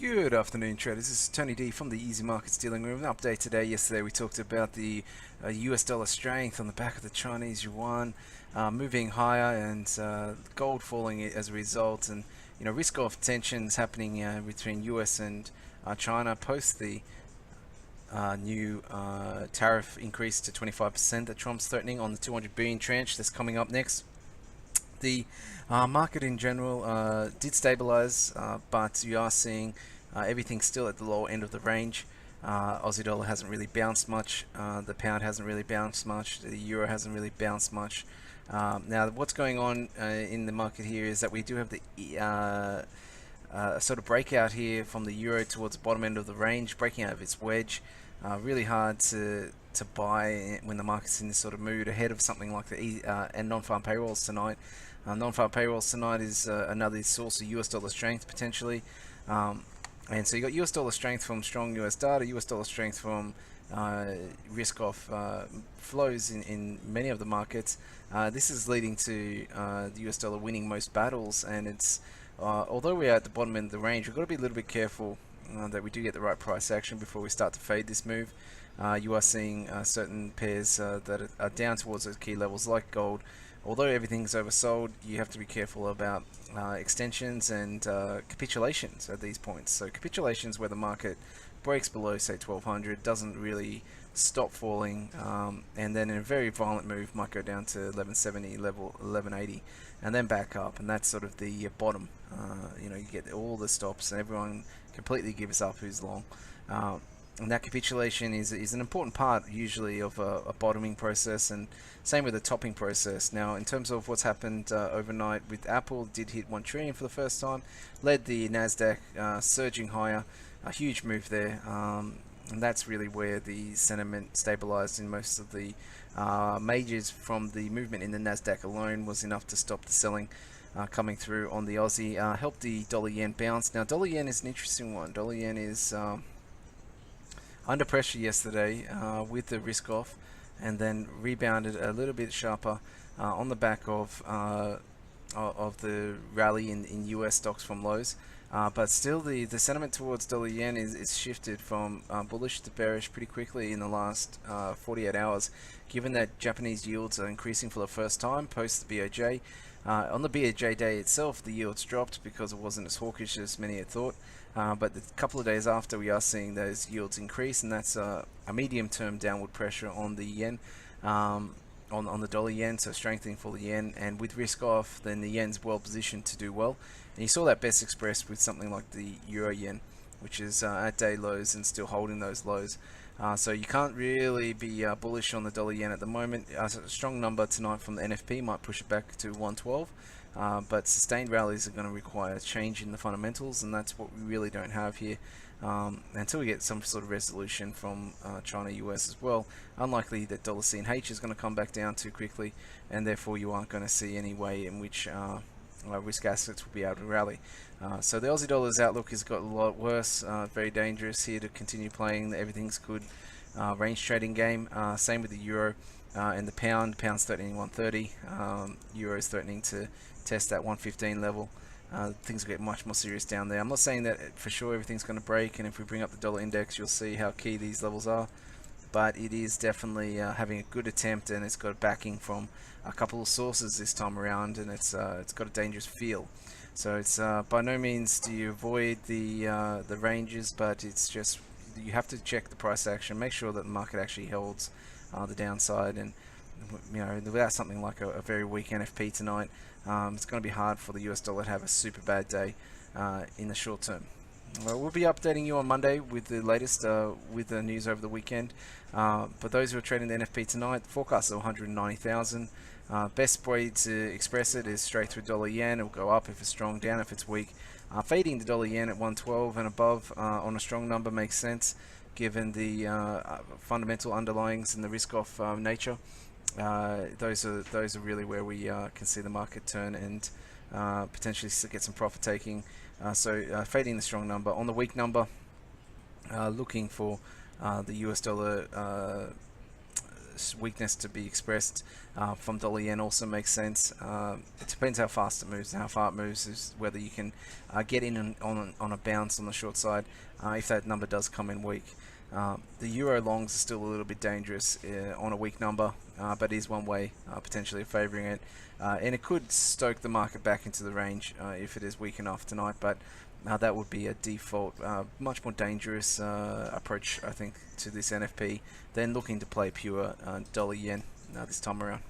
Good afternoon, traders. This is Tony D from the Easy Markets Dealing Room. An update today. Yesterday we talked about the US dollar strength on the back of the Chinese yuan moving higher, and gold falling as a result, and risk-off tensions happening between US and China post the new tariff increase to 25% that Trump's threatening on the 200 billion tranche that's coming up next. The market in general did stabilize, but you are seeing everything still at the lower end of the range. Aussie dollar hasn't really bounced much. The pound hasn't really bounced much. The euro hasn't really bounced much. Now, what's going on in the market here is that we do have the sort of breakout here from the euro towards the bottom end of the range, breaking out of its wedge. Really hard to buy when the market's in this sort of mood ahead of something like the and non-farm payrolls tonight. Non-farm payrolls tonight is another source of US dollar strength potentially. And so you got US dollar strength from strong US data, US dollar strength from risk-off flows in many of the markets. This is leading to the US dollar winning most battles, and it's although we are at the bottom end of the range, we've got to be a little bit careful that we do get the right price action before we start to fade this move. You are seeing certain pairs that are down towards those key levels, like gold. Although everything's oversold, you have to be careful about extensions and capitulations at these points. So capitulations where the market breaks below, say, 1200, doesn't really stop falling, and then in a very violent move might go down to 1170, level 1180, and then back up, and that's sort of the bottom. You get all the stops, and everyone completely gives up who's long. And that capitulation is an important part usually of a bottoming process, and same with the topping process. Now, in terms of what's happened overnight with Apple, did hit 1 trillion for the first time, led the Nasdaq surging higher, a huge move there, and that's really where the sentiment stabilized in most of the majors. From the movement in the Nasdaq alone was enough to stop the selling coming through on the Aussie, helped the dollar yen bounce. Now, dollar yen is an interesting one. Dollar yen is under pressure yesterday with the risk off, and then rebounded a little bit sharper on the back of the rally in US stocks from lows. But still, the sentiment towards dollar yen is shifted from bullish to bearish pretty quickly in the last 48 hours, given that Japanese yields are increasing for the first time post the BOJ. On the BOJ day itself, the yields dropped because it wasn't as hawkish as many had thought. But a couple of days after, we are seeing those yields increase, and that's a medium-term downward pressure on the yen, on the dollar yen, so strengthening for the yen. And with risk off, then the yen's well positioned to do well. And you saw that best expressed with something like the euro yen, which is at day lows and still holding those lows. So you can't really be bullish on the dollar yen at the moment. A strong number tonight from the NFP might push it back to 112. But sustained rallies are going to require change in the fundamentals, and that's what we really don't have here until we get some sort of resolution from China, US as well. Unlikely that dollar CNH is going to come back down too quickly, and therefore you aren't going to see any way in which risk assets will be able to rally. So the Aussie dollar's outlook has got a lot worse. Very dangerous here to continue playing the everything's good range trading game. Same with the euro and the pound. Pound's threatening 130. Euro's threatening to test that 115 level. Things will get much more serious down there. I'm not saying that for sure everything's going to break, and if we bring up the dollar index, you'll see how key these levels are. But it is definitely having a good attempt, and it's got backing from a couple of sources this time around, and it's got a dangerous feel. So it's by no means do you avoid the ranges, but it's just you have to check the price action, make sure that the market actually holds the downside, and without something like a very weak NFP tonight, it's going to be hard for the US dollar to have a super bad day in the short term. We'll be updating you on Monday with the latest with the news over the weekend. But those who are trading the NFP tonight, the forecast is 190,000. Best way to express it is straight through dollar yen. It will go up if it's strong, down if it's weak. Fading the dollar yen at 112 and above on a strong number makes sense, given the fundamental underlyings and the risk-off nature. Those are really where we can see the market turn and potentially get some profit taking. So fading the strong number. On the weak number, looking for the US dollar weakness to be expressed from dollar yen also makes sense. It depends how fast it moves and how far it moves, is whether you can get in on a bounce on the short side if that number does come in weak. The euro longs are still a little bit dangerous on a weak number, but is one way potentially of favouring it, and it could stoke the market back into the range if it is weak enough tonight, but that would be a default, much more dangerous approach, I think, to this NFP than looking to play pure dollar yen this time around.